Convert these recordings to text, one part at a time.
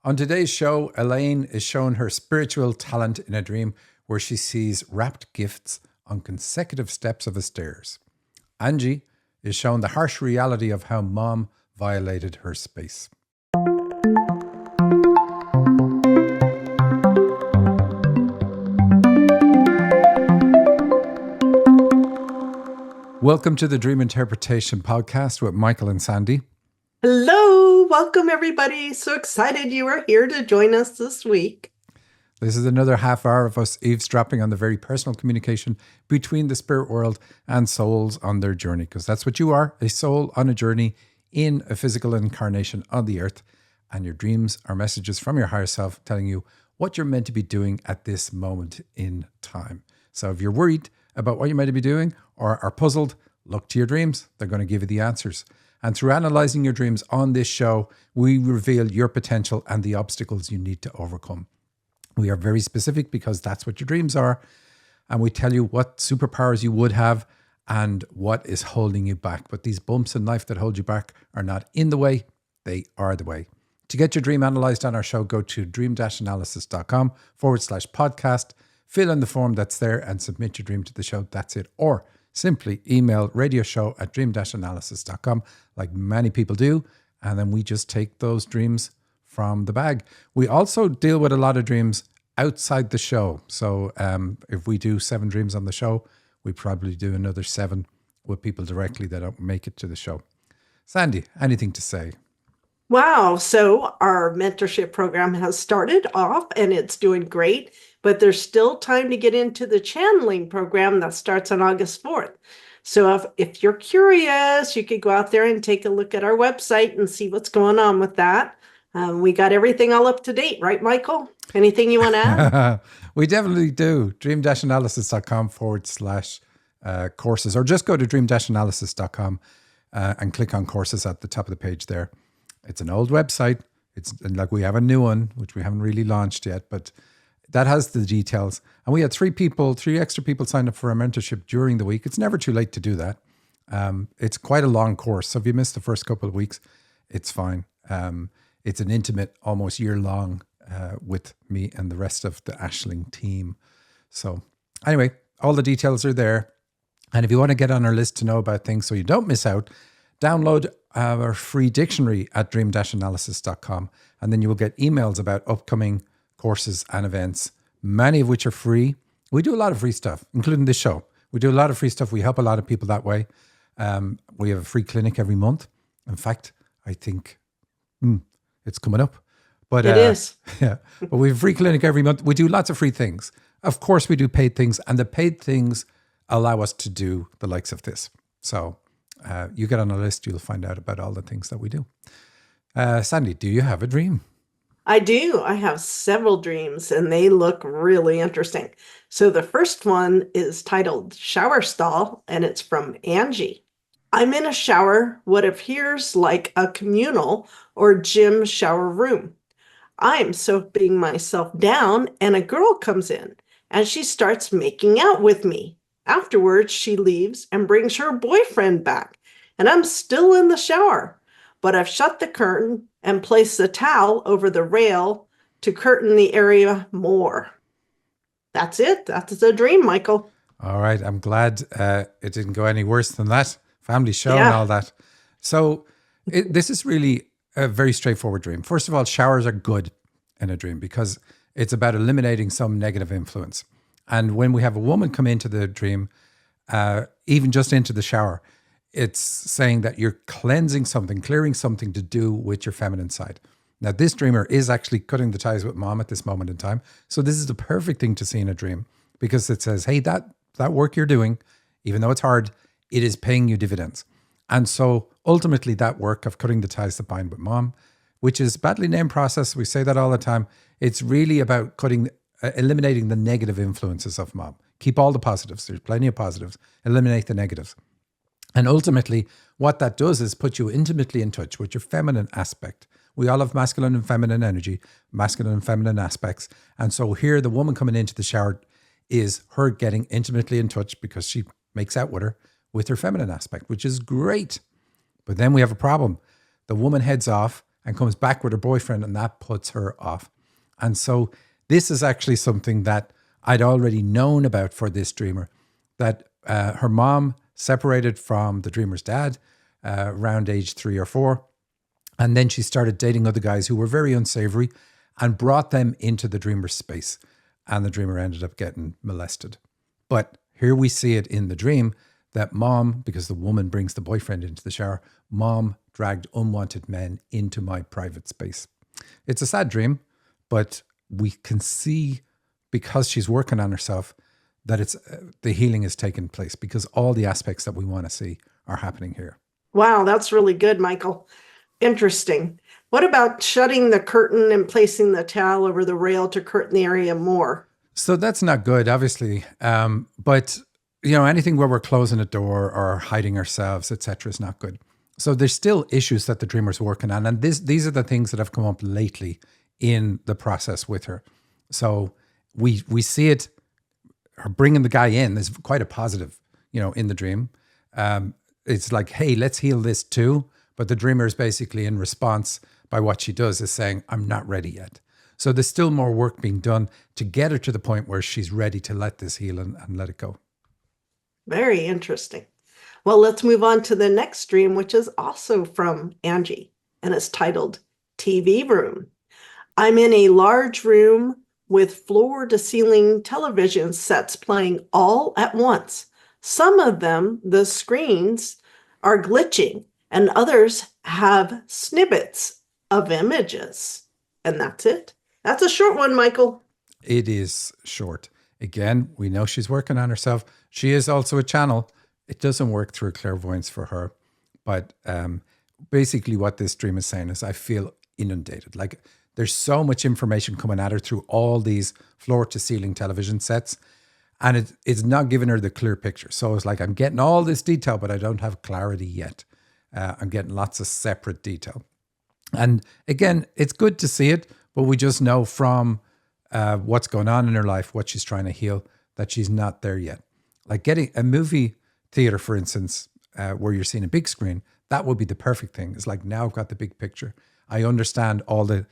On today's show, Elaine is shown her spiritual talent in a dream where she sees wrapped gifts on consecutive steps of the stairs. Angie is shown the harsh reality of how mom violated her space. Welcome to the Dream Interpretation Podcast with Michael and Sandy. Hello, welcome everybody. So excited you are here to join us this week. This is another half hour of us eavesdropping on the very personal communication between the spirit world and souls on their journey, because that's what you are, a soul on a journey in a physical incarnation on the earth. And your dreams are messages from your higher self telling you what you're meant to be doing at this moment in time. So if you're worried about what you're meant to be doing or are puzzled, look to your dreams. They're going to give you the answers. And through analyzing your dreams on this show, we reveal your potential and the obstacles you need to overcome. We are very specific because that's what your dreams are. And we tell you what superpowers you would have and what is holding you back. But these bumps in life that hold you back are not in the way, they are the way. To get your dream analyzed on our show, go to dream-analysis.com/podcast, fill in the form that's there and submit your dream to the show. That's it. Or simply email radioshow@dream-analysis.com like many people do. And then we just take those dreams from the bag. We also deal with a lot of dreams outside the show. So if we do 7 dreams on the show, we probably do another 7 with people directly that don't make it to the show. Sandy, anything to say? Wow, so our mentorship program has started off and it's doing great, but there's still time to get into the channeling program that starts on August 4th. So if you're curious, you could go out there and take a look at our website and see what's going on with that. We got everything all up to date, right, Michael? Anything you want to add? We definitely do. dream-analysis.com/courses, or just go to dream-analysis.com and click on courses at the top of the page there. It's an old website. It's like we have a new one, which we haven't really launched yet, but that has the details. And we had 3 extra people signed up for our mentorship during the week. It's never too late to do that. It's quite a long course. So if you missed the first couple of weeks, it's fine. It's an intimate, almost year-long with me and the rest of the Ashling team. So anyway, all the details are there. And if you want to get on our list to know about things so you don't miss out, download our free dictionary at dream-analysis.com. And then you will get emails about upcoming courses and events, many of which are free. We do a lot of free stuff, including this show. We do a lot of free stuff. We help a lot of people that way. We have a free clinic every month. In fact, I think it's coming up. But it is. Yeah. But we have a free clinic every month. We do lots of free things. Of course, we do paid things, and the paid things allow us to do the likes of this. So you get on a list, you'll find out about all the things that we do. Sandy, do you have a dream? I do. I have several dreams and they look really interesting. So the first one is titled Shower Stall and it's from Angie. I'm in a shower, what appears like a communal or gym shower room. I'm soaping myself down and a girl comes in and she starts making out with me. Afterwards, she leaves and brings her boyfriend back and I'm still in the shower, but I've shut the curtain and placed the towel over the rail to curtain the area more. That's it. That's the dream, Michael. All right. I'm glad it didn't go any worse than that. Family show and all that. So this is really a very straightforward dream. First of all, showers are good in a dream because it's about eliminating some negative influence. And when we have a woman come into the dream, even just into the shower, it's saying that you're cleansing something, clearing something to do with your feminine side. Now, this dreamer is actually cutting the ties with mom at this moment in time. So this is the perfect thing to see in a dream because it says, hey, that work you're doing, even though it's hard, it is paying you dividends. And so ultimately that work of cutting the ties that bind with mom, which is badly named process, we say that all the time, it's really about eliminating the negative influences of mom. Keep all the positives. There's plenty of positives. Eliminate the negatives. And ultimately, what that does is put you intimately in touch with your feminine aspect. We all have masculine and feminine energy, masculine and feminine aspects. And so here, the woman coming into the shower is her getting intimately in touch because she makes out with her feminine aspect, which is great. But then we have a problem. The woman heads off and comes back with her boyfriend, and that puts her off. And so this is actually something that I'd already known about for this dreamer, that her mom separated from the dreamer's dad around age 3 or 4. And then she started dating other guys who were very unsavory and brought them into the dreamer's space. And the dreamer ended up getting molested. But here we see it in the dream that mom, because the woman brings the boyfriend into the shower, mom dragged unwanted men into my private space. It's a sad dream, but we can see, because she's working on herself, that it's the healing is taking place, because all the aspects that we want to see are happening here. Wow, that's really good, Michael. Interesting. What about shutting the curtain and placing the towel over the rail to curtain the area more? So that's not good, obviously. But anything where we're closing a door or hiding ourselves, etc., is not good. So there's still issues that the dreamer's working on, and these are the things that have come up lately in the process with her. So we see it. Her bringing the guy in is quite a positive, in the dream. It's like, hey, let's heal this too. But the dreamer is basically, in response by what she does, is saying, I'm not ready yet. So there's still more work being done to get her to the point where she's ready to let this heal and let it go. Very interesting. Well, let's move on to the next dream, which is also from Angie, and it's titled TV Room. I'm in a large room with floor-to-ceiling television sets playing all at once. Some of them, the screens, are glitching, and others have snippets of images. And that's it. That's a short one, Michael. It is short. Again, we know she's working on herself. She is also a channel. It doesn't work through clairvoyance for her. But basically what this dream is saying is, I feel inundated. Like, there's so much information coming at her through all these floor-to-ceiling television sets, and it's not giving her the clear picture. So it's like, I'm getting all this detail, but I don't have clarity yet. I'm getting lots of separate detail. And again, it's good to see it, but we just know from what's going on in her life, what she's trying to heal, that she's not there yet. Like getting a movie theater, for instance, where you're seeing a big screen, that would be the perfect thing. It's like, now I've got the big picture. I understand all the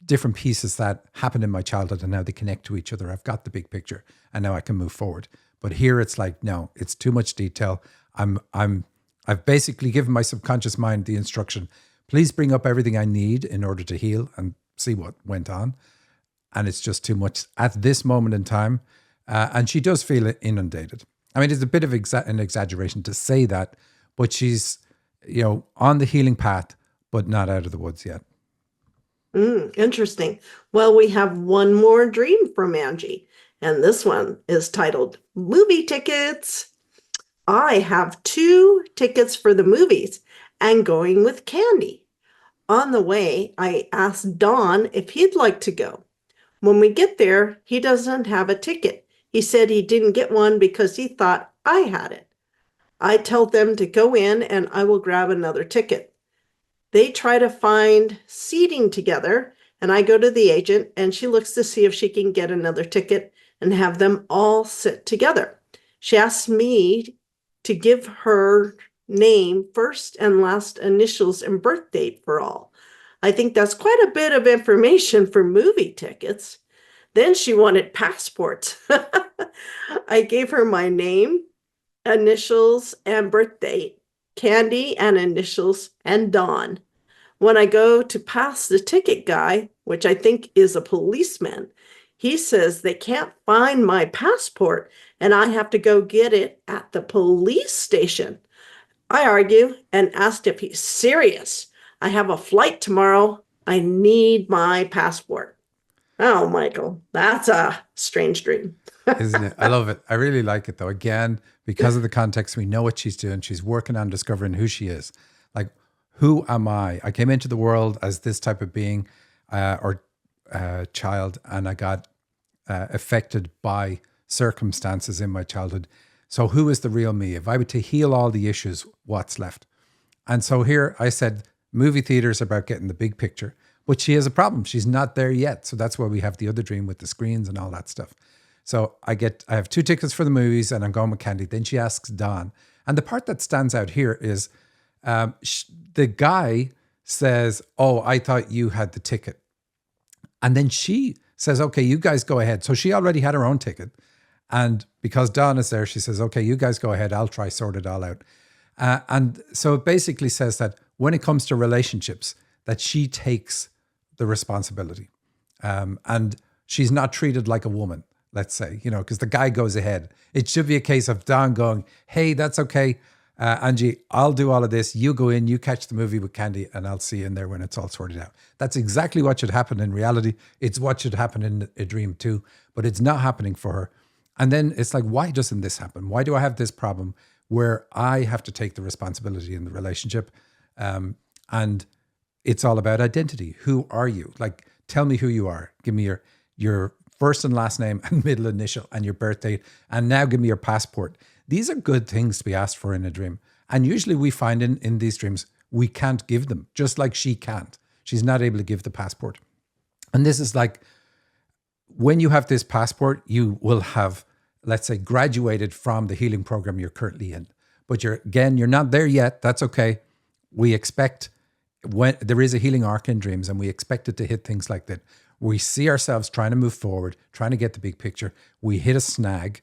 different pieces that happened in my childhood and now they connect to each other. I've got the big picture and now I can move forward. But here it's like, no, it's too much detail. I've basically given my subconscious mind the instruction, please bring up everything I need in order to heal and see what went on. And it's just too much at this moment in time. And she does feel inundated. I mean, it's a bit of an exaggeration to say that, but she's, on the healing path, but not out of the woods yet. Interesting. Well, we have one more dream from Angie, and this one is titled Movie Tickets. I have 2 tickets for the movies and going with Candy. On the way, I asked Don if he'd like to go. When we get there, he doesn't have a ticket. He said he didn't get one because he thought I had it. I tell them to go in and I will grab another ticket. They try to find seating together, and I go to the agent, and she looks to see if she can get another ticket and have them all sit together. She asks me to give her name, first and last initials, and birth date for all. I think that's quite a bit of information for movie tickets. Then she wanted passports. I gave her my name, initials, and birth date, Candy and initials, and Dawn. When I go to pass the ticket guy, which I think is a policeman, he says they can't find my passport and I have to go get it at the police station. I argue and asked if he's serious. I have a flight tomorrow. I need my passport. Oh, Michael, that's a strange dream. Isn't it? I love it. I really like it though. Again, because of the context, we know what she's doing. She's working on discovering who she is. Like, who am I? I came into the world as this type of being or child, and I got affected by circumstances in my childhood. So who is the real me? If I were to heal all the issues, what's left? And so here I said, movie theaters are about getting the big picture, but she has a problem. She's not there yet. So that's why we have the other dream with the screens and all that stuff. So I have 2 tickets for the movies and I'm going with Candy. Then she asks Don. And the part that stands out here is the guy says, oh, I thought you had the ticket. And then she says, okay, you guys go ahead. So she already had her own ticket. And because Dawn is there, she says, okay, you guys go ahead. I'll try sort it all out. And so it basically says that when it comes to relationships, that she takes the responsibility. And she's not treated like a woman, let's say, because the guy goes ahead. It should be a case of Dawn going, hey, that's okay. Angie, I'll do all of this. You go in, you catch the movie with Candy, and I'll see you in there when it's all sorted out. That's exactly what should happen in reality. It's what should happen in a dream too, but it's not happening for her. And then it's like, why doesn't this happen? Why do I have this problem where I have to take the responsibility in the relationship? And it's all about identity. Who are you? Like, tell me who you are. Give me your first and last name and middle initial and your birth date. And now give me your passport. These are good things to be asked for in a dream. And usually we find in these dreams, we can't give them, just like she can't. She's not able to give the passport. And this is like, when you have this passport, you will have, let's say, graduated from the healing program you're currently in. But you're not there yet. That's okay. We expect, when there is a healing arc in dreams, and we expect it to hit things like that. We see ourselves trying to move forward, trying to get the big picture. We hit a snag,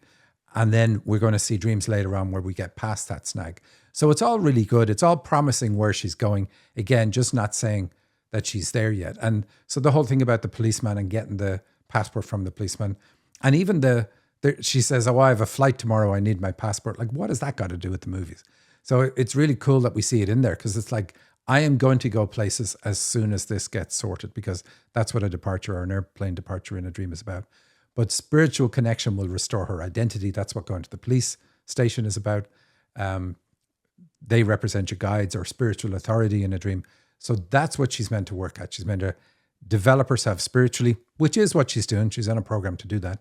and then we're going to see dreams later on where we get past that snag. So it's all really good. It's all promising where she's going. Again, just not saying that she's there yet. And so the whole thing about the policeman and getting the passport from the policeman, and even she says, oh, I have a flight tomorrow. I need my passport. Like, what has that got to do with the movies? So it's really cool that we see it in there, because it's like, I am going to go places as soon as this gets sorted, because that's what a departure or an airplane departure in a dream is about. But spiritual connection will restore her identity. That's what going to the police station is about. They represent your guides or spiritual authority in a dream. So that's what she's meant to work at. She's meant to develop herself spiritually, which is what she's doing. She's on a program to do that.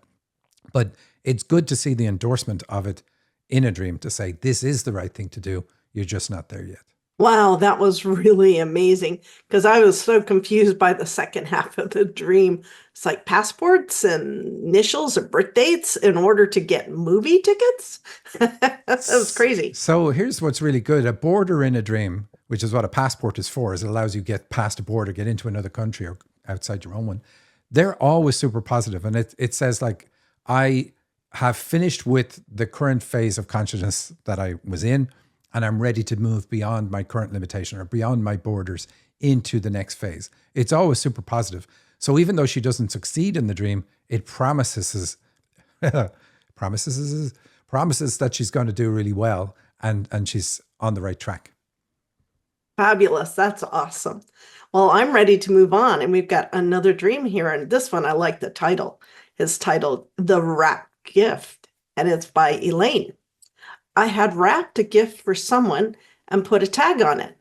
But it's good to see the endorsement of it in a dream, to say, this is the right thing to do. You're just not there yet. Wow, that was really amazing, because I was so confused by the second half of the dream. It's like passports and initials and birth dates in order to get movie tickets. That was crazy. So here's what's really good. A border in a dream, which is what a passport is for, is it allows you to get past a border, get into another country or outside your own one. They're always super positive. And it says, like, I have finished with the current phase of consciousness that I was in, and I'm ready to move beyond my current limitation or beyond my borders into the next phase. It's always super positive. So even though she doesn't succeed in the dream, it promises that she's going to do really well, and she's on the right track. Fabulous. That's awesome. Well, I'm ready to move on, and we've got another dream here. And this one, I like the title. It's titled The Wrapped Gift, and it's by Elaine. I had wrapped a gift for someone and put a tag on it.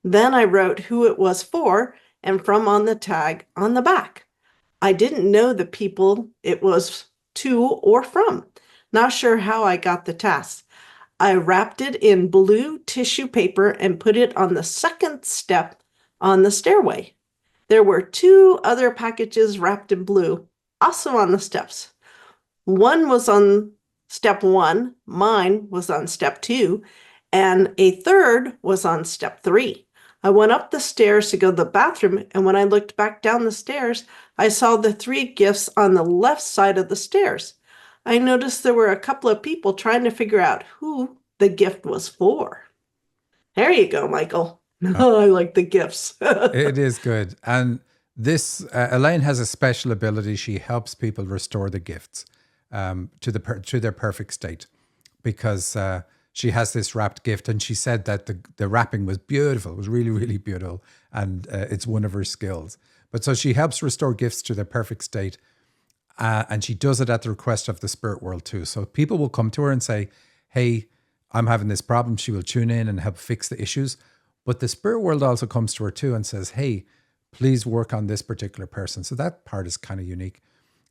Then I wrote who it was for and from on the tag on the back. I didn't know the people it was to or from. Not sure how I got the task. I wrapped it in blue tissue paper and put it on the second step on the stairway. There were 2 other packages wrapped in blue, also on the steps. One was on step 1, mine was on step 2, and a third was on step 3. I went up the stairs to go to the bathroom, and when I looked back down the stairs, I saw the 3 gifts on the left side of the stairs. I noticed there were a couple of people trying to figure out who the gift was for. There you go, Michael. I like the gifts. It is good. And this, Elaine has a special ability. She helps people restore the gifts to their perfect state, because she has this wrapped gift, and she said that the wrapping was beautiful. It was really, really beautiful, and it's one of her skills. But so she helps restore gifts to their perfect state, and she does it at the request of the spirit world too. So people will come to her and say, hey, I'm having this problem. She will tune in and help fix the issues. But the spirit world also comes to her too and says, hey, please work on this particular person. So that part is kind of unique.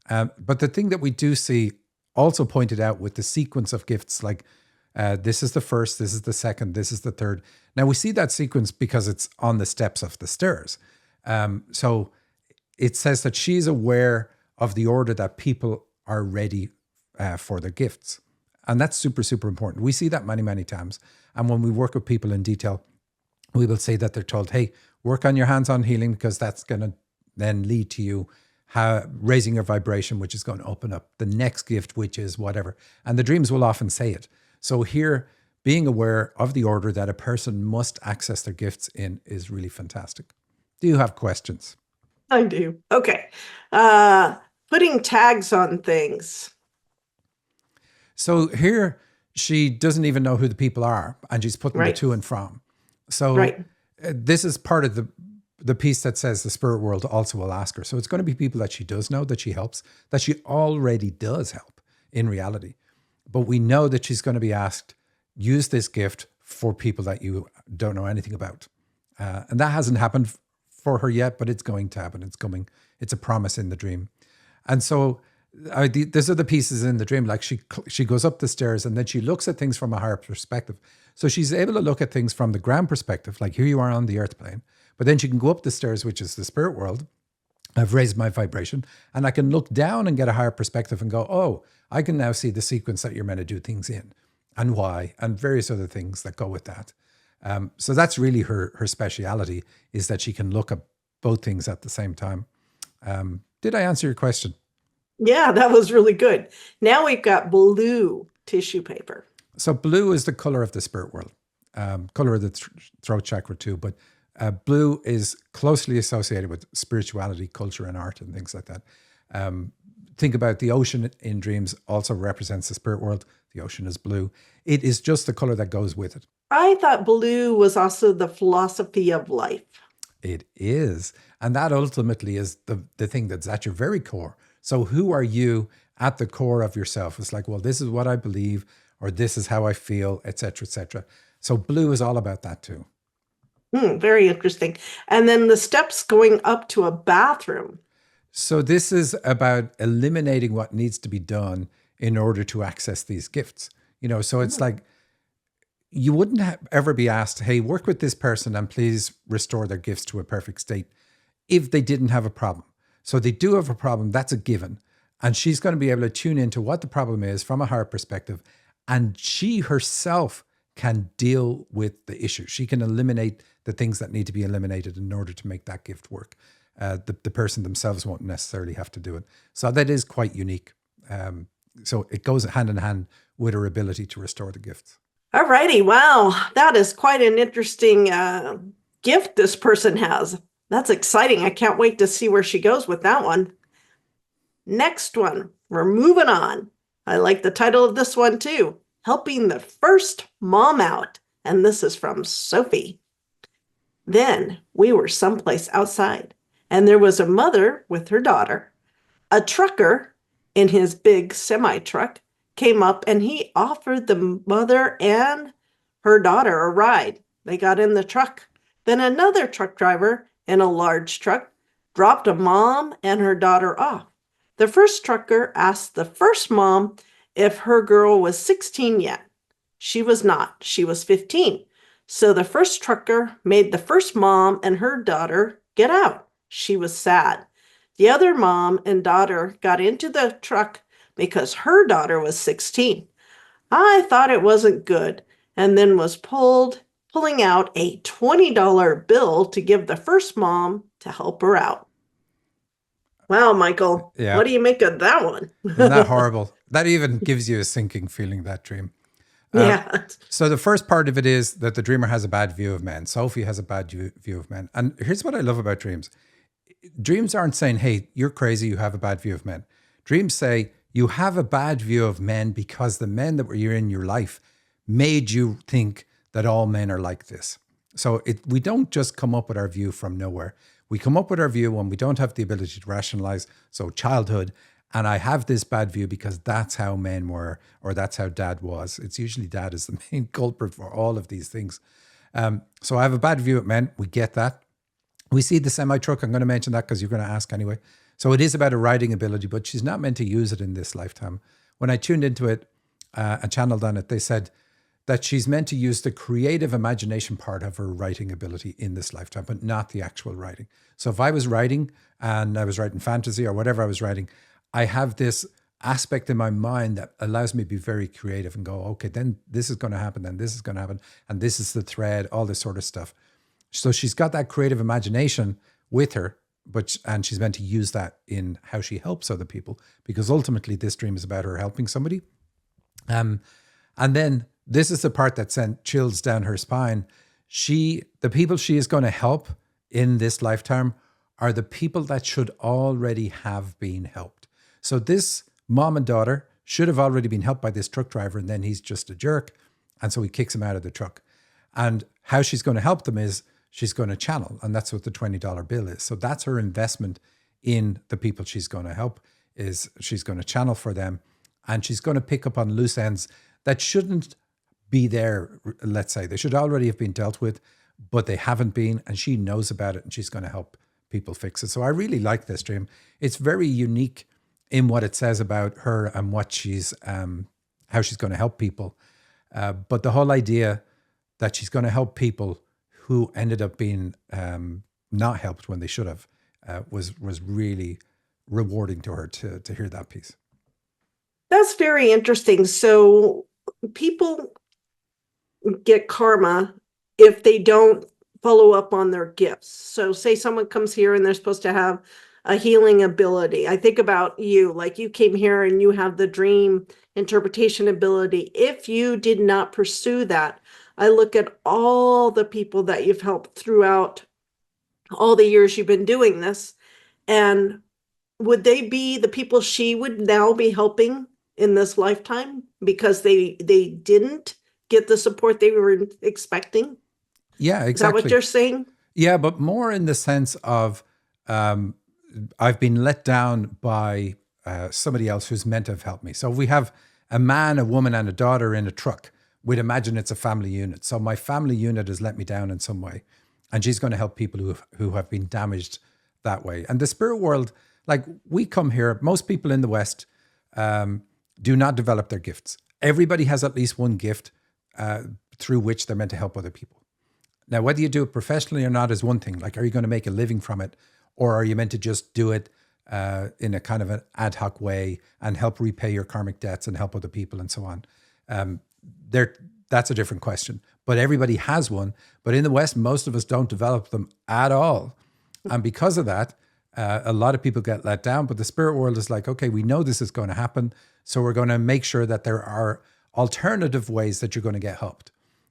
But the thing that we do see also pointed out with the sequence of gifts, like this is the first, this is the second, this is the third. Now we see that sequence because it's on the steps of the stairs. So it says that she's aware of the order that people are ready for their gifts. And that's super, super important. We see that many, many times. And when we work with people in detail, we will say that they're told, hey, work on your hands-on healing, because that's going to then lead to you raising your vibration, which is going to open up the next gift, which is whatever. And the dreams will often say it. So here, being aware of the order that a person must access their gifts in is really fantastic. Do you have questions? I do. Okay. Putting tags on things. So here, she doesn't even know who the people are, and she's putting the to and from. So this is part of the piece that says the spirit world also will ask her. So it's going to be people that she does know, that she helps, that she already does help in reality. But we know that she's going to be asked, use this gift for people that you don't know anything about. And that hasn't happened for her yet, but it's going to happen. It's coming. It's a promise in the dream. And so there's other pieces in the dream, like she goes up the stairs and then she looks at things from a higher perspective. So she's able to look at things from the ground perspective, like here you are on the earth plane, but then she can go up the stairs, which is the spirit world. I've raised my vibration and I can look down and get a higher perspective and go, oh, I can now see the sequence that you're meant to do things in and why, and various other things that go with that. So that's really her speciality, is that she can look at both things at the same time. Did I answer your question? Yeah, that was really good. Now we've got blue tissue paper. So blue is the color of the spirit world, color of the throat chakra too. But blue is closely associated with spirituality, culture, and art, and things like that. Think about the ocean in dreams also represents the spirit world. The ocean is blue. It is just the color that goes with it. I thought blue was also the philosophy of life. It is. And that ultimately is the thing that's at your very core. So who are you at the core of yourself? It's like, well, this is what I believe, or this is how I feel, etc., etc. So blue is all about that too. Very interesting. And then the steps going up to a bathroom. So this is about eliminating what needs to be done in order to access these gifts. So it's like, you wouldn't ever be asked, hey, work with this person and please restore their gifts to a perfect state if they didn't have a problem. So they do have a problem, that's a given. And she's going to be able to tune into what the problem is from a higher perspective. And she herself can deal with the issue. She can eliminate the things that need to be eliminated in order to make that gift work. The person themselves won't necessarily have to do it. So that is quite unique. So it goes hand in hand with her ability to restore the gifts. All righty. Wow. That is quite an interesting gift this person has. That's exciting. I can't wait to see where she goes with that one. Next one. We're moving on. I like the title of this one too. Helping the first mom out. And this is from Sophie. Then we were someplace outside, and there was a mother with her daughter. A trucker in his big semi-truck came up and he offered the mother and her daughter a ride. They got in the truck. Then another truck driver in a large truck dropped a mom and her daughter off. The first trucker asked the first mom if her girl was 16 yet. She was not. She was 15. So the first trucker made the first mom and her daughter get out. She was sad. The other mom and daughter got into the truck because her daughter was 16. I thought it wasn't good, and then was pulling out a $20 bill to give the first mom to help her out. Wow, Michael, What do you make of that one? Isn't that horrible? That even gives you a sinking feeling, that dream. Yeah. So the first part of it is that the dreamer has a bad view of men. Sophie has a bad view of men. And here's what I love about dreams. Dreams aren't saying, hey, you're crazy, you have a bad view of men. Dreams say, you have a bad view of men because the men that were in your life made you think that all men are like this. So we don't just come up with our view from nowhere. We come up with our view when we don't have the ability to rationalize. So childhood, and I have this bad view because that's how men were, or that's how dad was. It's usually dad is the main culprit for all of these things. So I have a bad view of men. We get that. We see the semi-truck. I'm going to mention that because you're going to ask anyway. So it is about a riding ability, but she's not meant to use it in this lifetime. When I tuned into it and channeled on it, they said that she's meant to use the creative imagination part of her writing ability in this lifetime, but not the actual writing. So if I was writing and I was writing fantasy or whatever I was writing, I have this aspect in my mind that allows me to be very creative and go, okay, then this is going to happen, then this is going to happen, and this is the thread, all this sort of stuff. So she's got that creative imagination with her, and she's meant to use that in how she helps other people, because ultimately this dream is about her helping somebody. And then this is the part that sent chills down her spine. The people she is going to help in this lifetime are the people that should already have been helped. So this mom and daughter should have already been helped by this truck driver, and then he's just a jerk. And so he kicks him out of the truck. And how she's going to help them is she's going to channel. And that's what the $20 bill is. So that's her investment in the people she's going to help, is she's going to channel for them. And she's going to pick up on loose ends that shouldn't be there. Let's say they should already have been dealt with, but they haven't been. And she knows about it, and she's going to help people fix it. So I really like this dream. It's very unique in what it says about her and what she's, how she's going to help people. But the whole idea that she's going to help people who ended up being not helped when they should have was really rewarding to her to hear that piece. That's very interesting. So people get karma if they don't follow up on their gifts. So say someone comes here and they're supposed to have a healing ability. I think about you, like you came here and you have the dream interpretation ability. If you did not pursue that, I look at all the people that you've helped throughout all the years you've been doing this, and would they be the people she would now be helping in this lifetime because they didn't get the support they were expecting? Yeah, exactly. Is that what you're saying? Yeah, but more in the sense of I've been let down by somebody else who's meant to have helped me. So if we have a man, a woman, and a daughter in a truck, we'd imagine it's a family unit. So my family unit has let me down in some way, and she's going to help people who have been damaged that way. And the spirit world, like we come here, most people in the West do not develop their gifts. Everybody has at least one gift through which they're meant to help other people. Now, whether you do it professionally or not is one thing. Like, are you going to make a living from it? Or are you meant to just do it in a kind of an ad hoc way and help repay your karmic debts and help other people and so on? That's a different question. But everybody has one. But in the West, most of us don't develop them at all. And because of that, a lot of people get let down. But the spirit world is like, okay, we know this is going to happen. So we're going to make sure that there are alternative ways that you're going to get helped.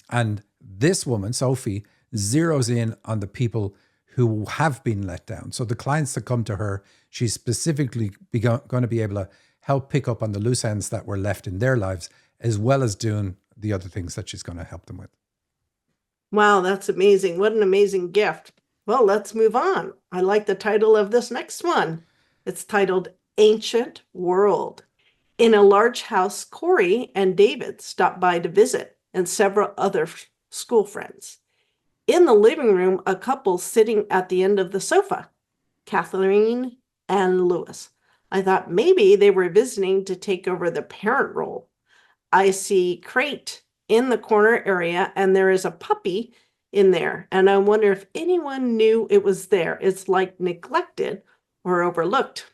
And this woman, Sophie, zeroes in on the people who have been let down. So the clients that come to her, she's specifically going to be able to help pick up on the loose ends that were left in their lives, as well as doing the other things that she's going to help them with. Wow, that's amazing. What an amazing gift. Well, let's move on. I like the title of this next one. It's titled Ancient World. In a large house, Corey and David stopped by to visit, and several other school friends. In the living room, a couple sitting at the end of the sofa, Kathleen and Lewis. I thought maybe they were visiting to take over the parent role. I see crate in the corner area, and there is a puppy in there, and I wonder if anyone knew it was there. It's like neglected or overlooked.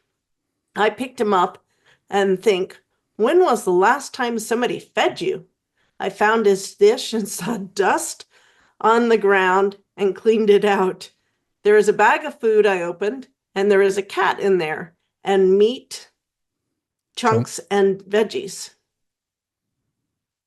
I picked him up and think, when was the last time somebody fed you? I found his dish and saw dust on the ground and cleaned it out. There is a bag of food I opened, and there is a cat in there, and meat, chunks, and veggies.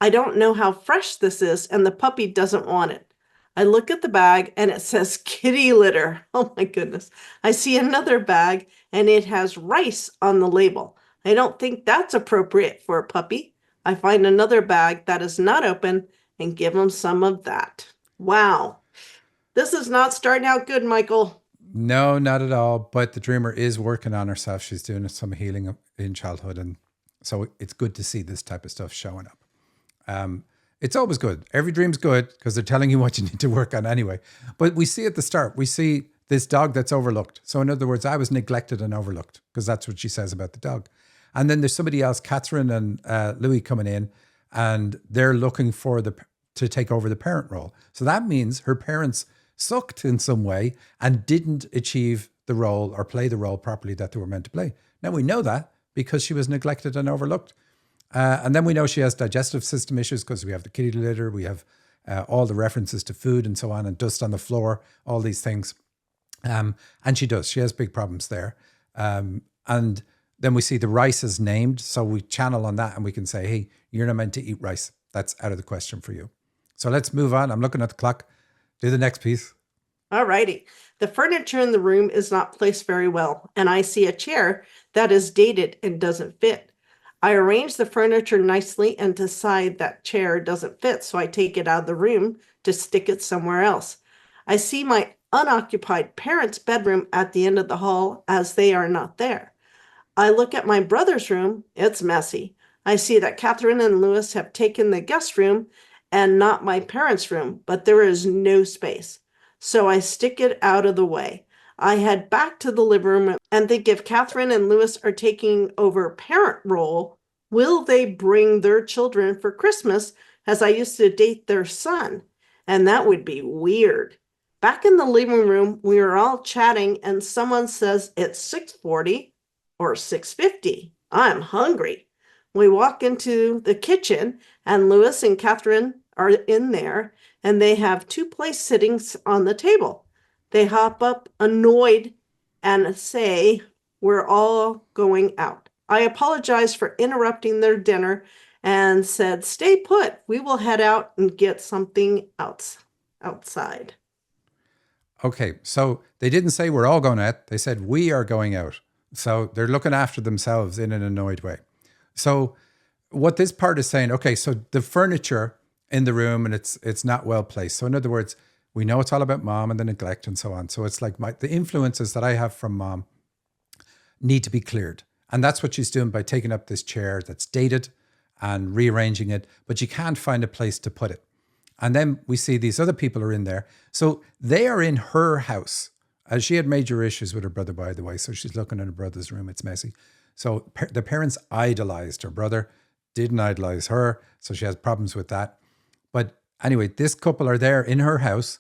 I don't know how fresh this is, and the puppy doesn't want it. I look at the bag, and it says kitty litter. Oh my goodness. I see another bag, and it has rice on the label. I don't think that's appropriate for a puppy. I find another bag that is not open and give him some of that. Wow. This is not starting out good, Michael. No, not at all. But the dreamer is working on herself. She's doing some healing in childhood. And so it's good to see this type of stuff showing up. It's always good. Every dream's good because they're telling you what you need to work on anyway. But we see at the start, we see this dog that's overlooked. So in other words, I was neglected and overlooked, because that's what she says about the dog. And then there's somebody else, Catherine and Louis, coming in, and they're looking for to take over the parent role. So that means her parents sucked in some way and didn't achieve the role or play the role properly that they were meant to play. Now we know that because she was neglected and overlooked. And then we know she has digestive system issues because we have the kitty litter, we have all the references to food and so on, and dust on the floor, all these things. And she does. She has big problems there. And then we see the rice is named. So we channel on that and we can say, hey, you're not meant to eat rice. That's out of the question for you. So let's move on. I'm looking at the clock. Do the next piece. All righty. The furniture in the room is not placed very well, and I see a chair that is dated and doesn't fit. I arrange the furniture nicely and decide that chair doesn't fit, so I take it out of the room to stick it somewhere else. I see my unoccupied parents' bedroom at the end of the hall as they are not there. I look at my brother's room. It's messy. I see that Catherine and Louis have taken the guest room and not my parents' room, but there is no space. So I stick it out of the way. I head back to the living room and think if Catherine and Louis are taking over parent role, will they bring their children for Christmas as I used to date their son? And that would be weird. Back in the living room, we are all chatting and someone says it's 6:40 or 6:50. I'm hungry. We walk into the kitchen and Louis and Catherine are in there and they have two place sittings on the table. They hop up annoyed and say, we're all going out. I apologize for interrupting their dinner and said, stay put. We will head out and get something else outside. Okay, so they didn't say we're all going out. They said we are going out. So they're looking after themselves in an annoyed way. So what this part is saying, okay, so the furniture in the room and it's not well placed. So in other words, we know it's all about mom and the neglect and so on. So it's like the influences that I have from mom need to be cleared. And that's what she's doing by taking up this chair that's dated and rearranging it, but you can't find a place to put it. And then we see these other people are in there. So they are in her house. As she had major issues with her brother, by the way. So she's looking in her brother's room. It's messy. So the parents idolized her brother, didn't idolize her. So she has problems with that. But anyway, this couple are there in her house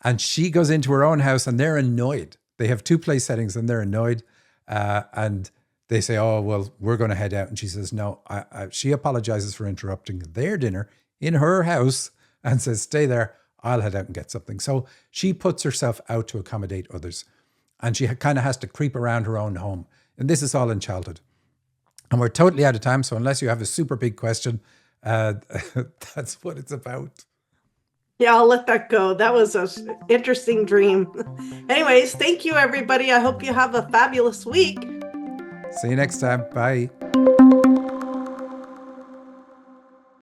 and she goes into her own house and they're annoyed. They have two place settings and they're annoyed. And they say, oh, well, we're going to head out. And she says, no, she apologizes for interrupting their dinner in her house and says, stay there. I'll head out and get something. So she puts herself out to accommodate others. And she kind of has to creep around her own home. And this is all in childhood. And we're totally out of time. So unless you have a super big question, that's what it's about. Yeah, I'll let that go. That was an interesting dream. Anyways, thank you, everybody. I hope you have a fabulous week. See you next time. Bye.